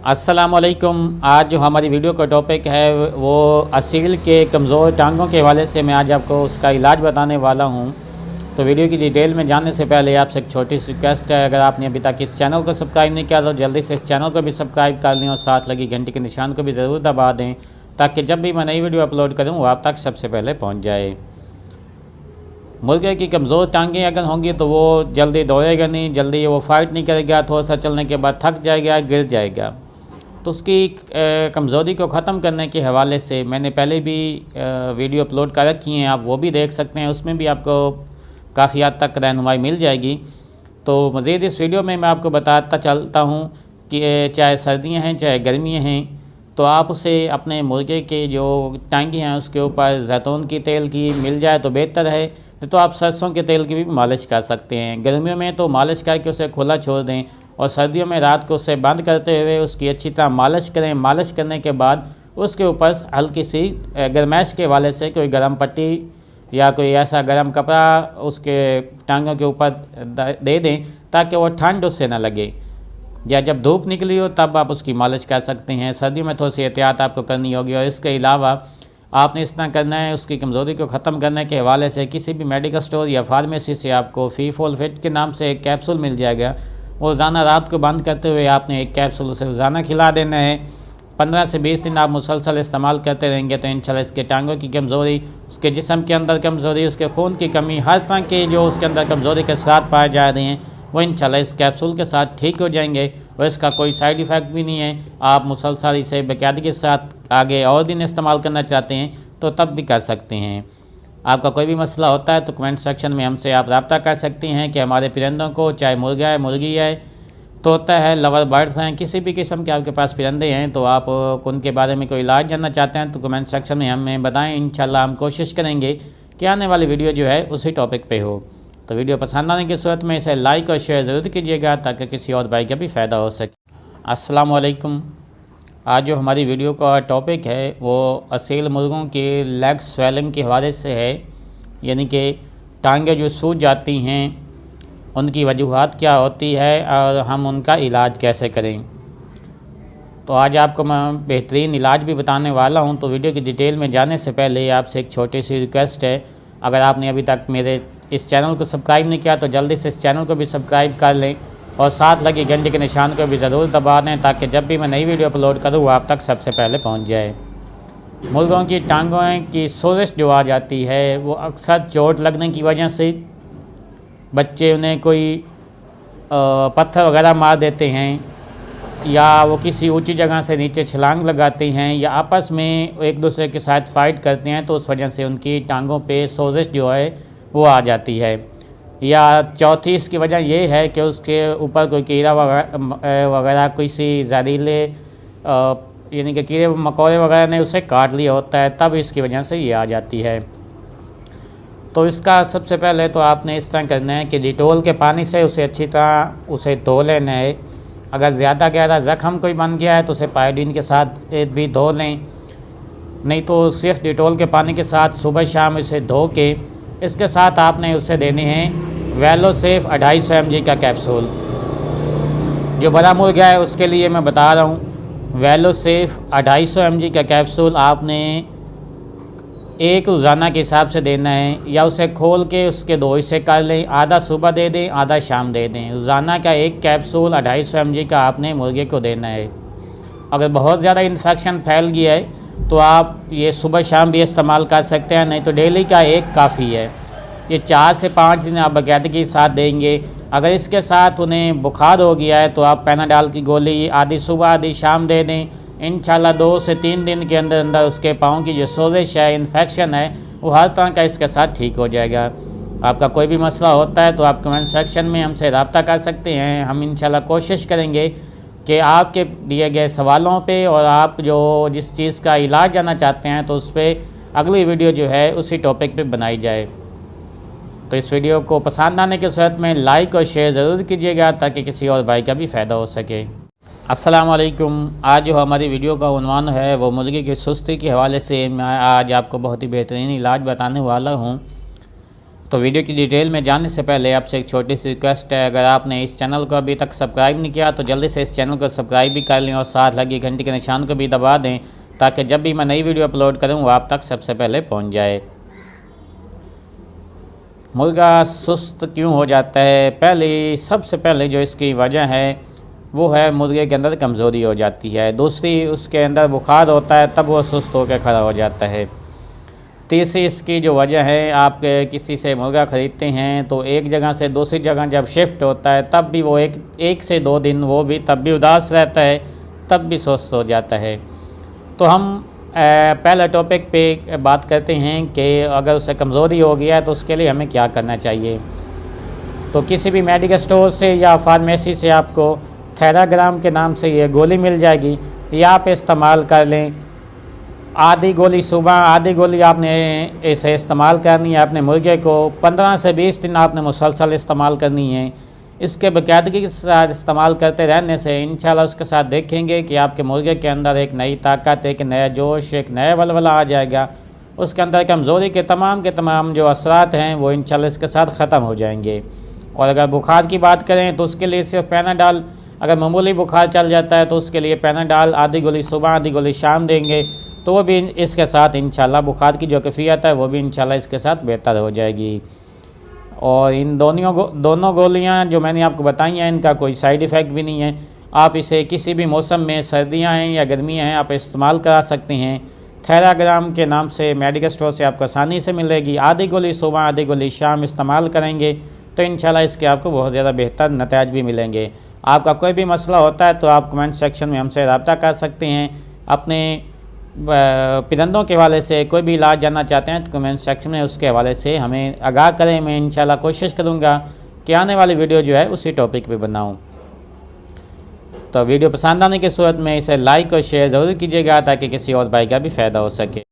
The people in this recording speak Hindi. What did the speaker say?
अस्सलामुअलैकुम। आज जो हमारी वीडियो का टॉपिक है वो असील के कमज़ोर टांगों के हवाले से मैं आज आपको उसका इलाज बताने वाला हूँ। तो वीडियो की डिटेल में जाने से पहले आपसे एक छोटी सी रिक्वेस्ट है, अगर आपने अभी तक इस चैनल को सब्सक्राइब नहीं किया तो जल्दी से इस चैनल को भी सब्सक्राइब कर लें और साथ लगी घंटी के निशान को भी ज़रूर दबा दें ताकि जब भी मैं नई वीडियो अपलोड करूँ वो आप तक सबसे पहले पहुँच जाए। मुर्गे की कमज़ोर टांगें अगर होंगी तो वो जल्दी दौड़ेगा नहीं, जल्दी वो फाइट नहीं करेगा, थोड़ा सा चलने के बाद थक जाएगा, गिर जाएगा। तो उसकी कमज़ोरी को ख़त्म करने के हवाले से मैंने पहले भी वीडियो अपलोड कर रखी हैं, आप वो भी देख सकते हैं। उसमें भी आपको काफ़ी हद तक रहनुमाई मिल जाएगी। तो मज़ीद इस वीडियो में मैं आपको बताता चलता हूँ कि चाहे सर्दियाँ हैं चाहे गर्मियाँ हैं, तो आप उसे अपने मुर्गे के जो टांगे हैं उसके ऊपर जैतून की तेल की मिल जाए तो बेहतर है, तो आप सरसों के तेल की भी मालिश कर सकते हैं। गर्मियों में तो मालिश करके उसे खुला छोड़ दें और सर्दियों में रात को उसे बंद करते हुए उसकी अच्छी तरह मालिश करें। मालिश करने के बाद उसके ऊपर हल्की सी गर्माइश के वाले से कोई गर्म पट्टी या कोई ऐसा गर्म कपड़ा उसके टांगों के ऊपर दे दें ताकि वो ठंड उससे ना लगे, या जब धूप निकली हो तब आप उसकी मालिश कर सकते हैं। सर्दियों में थोड़ी सी एहतियात आपको करनी होगी। और इसके अलावा आपने इस तरह करना है, उसकी कमज़ोरी को ख़त्म करने के हवाले से किसी भी मेडिकल स्टोर या फार्मेसी से आपको फीफोल फिट के नाम से एक कैप्सूल मिल जाएगा। रोज़ाना रात को बंद करते हुए आपने एक कैप्सूल उसे रोज़ाना खिला देना है। 15 से 20 दिन आप मुसलसल इस्तेमाल करते रहेंगे तो इंशाल्लाह इसके टांगों की कमज़ोरी, उसके जिस्म के अंदर कमज़ोरी, उसके खून की कमी, हर तरह के जो उसके अंदर कमज़ोरी के साथ पाए जा रहे हैं वो इंशाल्लाह इस कैप्सूल के साथ ठीक हो जाएंगे। और इसका कोई साइड इफ़ेक्ट भी नहीं है। आप मुसलसल इसे बाकायदगी के साथ आगे और दिन इस्तेमाल करना चाहते हैं तो तब भी कर सकते हैं। आपका कोई भी मसला होता है तो कमेंट सेक्शन में हमसे आप रब्ता कर सकते हैं कि हमारे परिंदों को, चाहे मुर्गा है, मुर्गी है, तोता है, लवर बर्ड्स हैं, किसी भी किस्म के आपके पास परिंदे हैं तो आप उनके बारे में कोई इलाज जानना चाहते हैं तो कमेंट सेक्शन में हमें बताएं। इंशाल्लाह हम कोशिश करेंगे कि आने वाली वीडियो जो है उसी टॉपिक पे हो। तो वीडियो पसंद आने की सूरत में इसे लाइक और शेयर ज़रूर कीजिएगा ताकि किसी और भाई का भी फ़ायदा हो सके। अस्सलाम वालेकुम। आज जो हमारी वीडियो का टॉपिक है वो असील मुर्गों के लेग स्वेलिंग के हवाले से है, यानी कि टांगें जो सूज जाती हैं उनकी वजूहात क्या होती है और हम उनका इलाज कैसे करें। तो आज आपको मैं बेहतरीन इलाज भी बताने वाला हूं। तो वीडियो की डिटेल में जाने से पहले आपसे एक छोटी सी रिक्वेस्ट है, अगर आपने अभी तक मेरे इस चैनल को सब्सक्राइब नहीं किया तो जल्दी से इस चैनल को भी सब्सक्राइब कर लें और साथ लगी घंटी के निशान को भी ज़रूर दबा दें ताकि जब भी मैं नई वीडियो अपलोड करूँ वो आप तक सबसे पहले पहुँच जाए। मुर्गों की टांगों की सोजिश जो आ जाती है वो अक्सर चोट लगने की वजह से, बच्चे उन्हें कोई पत्थर वगैरह मार देते हैं या वो किसी ऊंची जगह से नीचे छलांग लगाते हैं या आपस में एक दूसरे के साथ फाइट करते हैं तो उस वजह से उनकी टांगों पे सोजिश जो है वो आ जाती है। या चौथी इसकी वजह ये है कि उसके ऊपर कोई कीड़ा वगैरह किसी जहरीले यानी कि कीड़े मकोड़े वगैरह ने उसे काट लिया होता है, तब इसकी वजह से ये आ जाती है। तो इसका सबसे पहले तो आपने इस तरह करना है कि डिटोल के पानी से उसे अच्छी तरह उसे धो लेना है। अगर ज़्यादा गहरा ज़ख्म कोई बन गया है तो उसे पायोडीन के साथ भी धो लें, नहीं तो सिर्फ डिटोल के पानी के साथ सुबह शाम इसे धो के इसके साथ आपने उसे देने हैं वेलोसेफ 250 mg का कैप्सूल। जो बड़ा मुर्गा है उसके लिए मैं बता रहा हूँ, वेलोसेफ 250 mg का कैप्सूल आपने एक रोज़ाना के हिसाब से देना है या उसे खोल के उसके 2 हिस्से कर लें, आधा सुबह दे दें आधा शाम दे दें। रोज़ाना का एक कैप्सूल 250 mg का आपने मुर्गे को देना है। अगर बहुत ज़्यादा इन्फेक्शन फैल गया है तो आप ये सुबह शाम भी इस्तेमाल कर सकते हैं, नहीं तो डेली का एक काफ़ी है। ये 4 से 5 दिन आप बाकायदगी के साथ देंगे। अगर इसके साथ उन्हें बुखार हो गया है तो आप पैनाडाल की गोली आधी सुबह आधी शाम दे दें। इंशाल्लाह 2 से 3 दिन के अंदर अंदर उसके पाँव की जो सोजिश है, इन्फेक्शन है, वो हर तरह का इसके साथ ठीक हो जाएगा। आपका कोई भी मसला होता है तो आप कमेंट सेक्शन में हमसे रब्ता कर सकते हैं। हम इंशाल्लाह कोशिश करेंगे कि आपके दिए गए सवालों पे और आप जो जिस चीज़ का इलाज जानना चाहते हैं तो उस पर अगली वीडियो जो है उसी टॉपिक पे बनाई जाए। तो इस वीडियो को पसंद आने की सूरत में लाइक और शेयर ज़रूर कीजिएगा ताकि किसी और भाई का भी फ़ायदा हो सके। अस्सलाम वालेकुम। आज जो हमारी वीडियो का उन्वान है वो मुर्गी की सुस्ती के हवाले से मैं आज आपको बहुत ही बेहतरीन इलाज बताने वाला हूँ। तो वीडियो की डिटेल में जानने से पहले आपसे एक छोटी सी रिक्वेस्ट है, अगर आपने इस चैनल को अभी तक सब्सक्राइब नहीं किया तो जल्दी से इस चैनल को सब्सक्राइब भी कर लें और साथ लगी घंटी के निशान को भी दबा दें, ताकि जब भी मैं नई वीडियो अपलोड करूं वो आप तक सबसे पहले पहुंच जाए। मुर्गा सुस्त क्यों हो जाता है? सबसे पहले जो इसकी वजह है वो है मुर्गे के अंदर कमज़ोरी हो जाती है। दूसरी, उसके अंदर बुखार होता है, तब वो सुस्त होकर खड़ा हो जाता है। तीसरी इसकी जो वजह है, आप किसी से मुर्गा ख़रीदते हैं तो एक जगह से दूसरी जगह जब शिफ्ट होता है तब भी वो एक से 2 दिन वो भी तब भी उदास रहता है, तब भी सुस्त हो जाता है। तो हम पहले टॉपिक पे बात करते हैं कि अगर उसे कमज़ोरी हो गया है तो उसके लिए हमें क्या करना चाहिए। तो किसी भी मेडिकल स्टोर से या फार्मेसी से आपको थेराग्राम के नाम से ये गोली मिल जाएगी, ये आप इस्तेमाल कर लें। आधी गोली सुबह, आधी गोली आपने इसे इस्तेमाल करनी है। अपने मुर्गे को 15 से 20 दिन आपने मुसलसल इस्तेमाल करनी है। इसके बाकायदगी के साथ इस्तेमाल करते रहने से इंशाल्लाह उसके साथ देखेंगे कि आपके मुर्गे के अंदर एक नई ताकत, एक नया जोश, एक नया वलवला आ जाएगा। उसके अंदर कमज़ोरी के तमाम जो असरात हैं वो इंशाल्लाह इसके साथ ख़त्म हो जाएंगे। और अगर बुखार की बात करें तो उसके लिए सिर्फ पैनाडॉल, अगर मामूली बुखार चल जाता है तो उसके लिए पैनाडॉल आधी गोली सुबह, आधी गोली शाम देंगे, तो वो भी इसके साथ इंशाल्लाह बुखार की जो कैफियत है वो भी इंशाल्लाह इसके साथ बेहतर हो जाएगी। और इन दोनों गोलियां जो मैंने आपको बताई हैं इनका कोई साइड इफ़ेक्ट भी नहीं है। आप इसे किसी भी मौसम में, सर्दियां हैं या गर्मियां हैं, आप इस्तेमाल करा सकते हैं। थेराग्राम के नाम से मेडिकल स्टोर से आपको आसानी से मिलेगी। आधी गोली सुबह, आधी गोली शाम इस्तेमाल करेंगे तो इंशाल्लाह इसके आपको बहुत ज़्यादा बेहतर नतीजे भी मिलेंगे। आपका कोई भी मसला होता है तो आप कमेंट सेक्शन में हमसे रब्ता कर सकते हैं। अपने परिंदों के हवाले से कोई भी इलाज जानना चाहते हैं तो कमेंट सेक्शन में उसके हवाले से हमें आगाह करें। मैं इंशाल्लाह कोशिश करूँगा कि आने वाली वीडियो जो है उसी टॉपिक पे बनाऊँ। तो वीडियो पसंद आने की सूरत में इसे लाइक और शेयर ज़रूर कीजिएगा ताकि किसी और भाई का भी फ़ायदा हो सके।